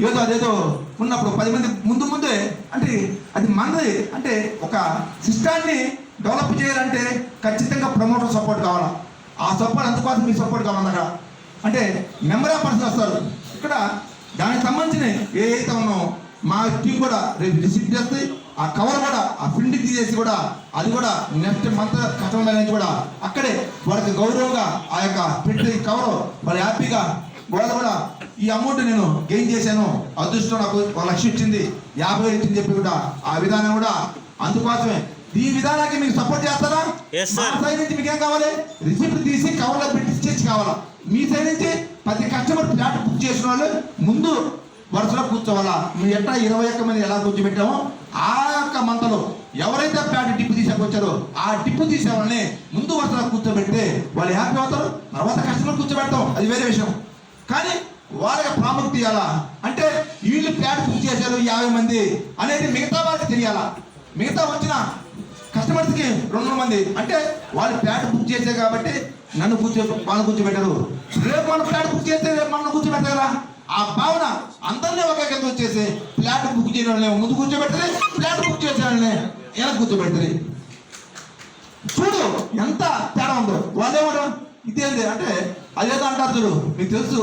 ఏదో అదేదో ఉన్నప్పుడు 10 మంది ముందే అంటే అది మనది. అంటే ఒక సిస్టాన్ని డెవలప్ చేయాలంటే ఖచ్చితంగా ప్రమోటర్ సపోర్ట్ కావాలా. ఆ సపోర్ట్ అందుకోసం మీ సపోర్ట్ కావాలి. అక్కడ అంటే మెంబర్ ఆఫ్ పర్సన్ వస్తారు ఇక్కడ. దానికి సంబంధించిన ఏదైతే ఉన్నామో మా టీం కూడా రేపు రిసీవ్ చేస్తే ఆ కవర్ కూడా ఆ ప్రింట్ తీసేసి కూడా అది కూడా నెక్స్ట్ మంత్ కస్టమర్ నుంచి కూడా అక్కడే వాళ్ళకి గౌరవంగా ఆ యొక్క ప్రింట్ కవర్ వాళ్ళు హ్యాపీగా వాళ్ళు కూడా ఈ అమౌంట్ నేను గెయిన్ చేశాను, అదృష్టం నాకు 1 లక్ష ఇచ్చింది, 50,000 ఇచ్చింది చెప్పి కూడా ఆ విధానం కూడా అందుకోసమే. ఈ విధానానికి మీకు సపోర్ట్ చేస్తారా? మా సైడ్ నుంచి మీకు ఏం కావాలి? రిసిప్ట్ తీసి కవర్లో పెట్టి స్టిచ్ కావాలా. మీ సైడ్ నుంచి ప్రతి కస్టమర్ ఫ్లాట్ బుక్ చేసిన వాళ్ళు ముందు వరుసలో కూర్చోవాలా. మీరు ఎట్లా 21 మంది ఎలా కూర్చోబెట్టామో ఆ యొక్క మంతలో ఎవరైతే ఫ్లాట్ టిప్పు తీసేకొచ్చారో ఆ టిప్పు తీసే వాళ్ళని ముందు వరుసలో కూర్చోబెడితే వాళ్ళు హ్యాపీ అవుతారు. తర్వాత కస్టమర్ కూర్చోబెడతాం, అది వేరే విషయం. కానీ వాళ్ళకి ప్రాముఖ్యత ఇవ్వాలా. అంటే వీళ్ళు ఫ్లాట్ బుక్ చేశారు 50 మంది అనేది మిగతా వాళ్ళకి తెలియాలా. మిగతా వచ్చిన కస్టమర్స్కి 200 మంది అంటే వాళ్ళు ఫ్లాట్ బుక్ చేశారు కాబట్టి నన్ను వాళ్ళు కూర్చోబెట్టారు. రేపు మనం ఫ్లాట్ బుక్ చేస్తే రేపు మనం కూర్చోబెట్టారు కదా. ఆ భావన అందరినీ ఒకే కింద వచ్చేసి ఫ్లాట్ బుక్ చేయడం వాళ్ళని ముందు కూర్చోబెట్టరు, ఫ్లాట్ బుక్ చేసే వాళ్ళని వెనక్కి కూర్చోబెట్టరు. చూడు ఎంత తేడా ఉందో. వాళ్ళేమో ఇదేంటి అంటే అదేదో అంటారు చూడు. మీకు తెలుసు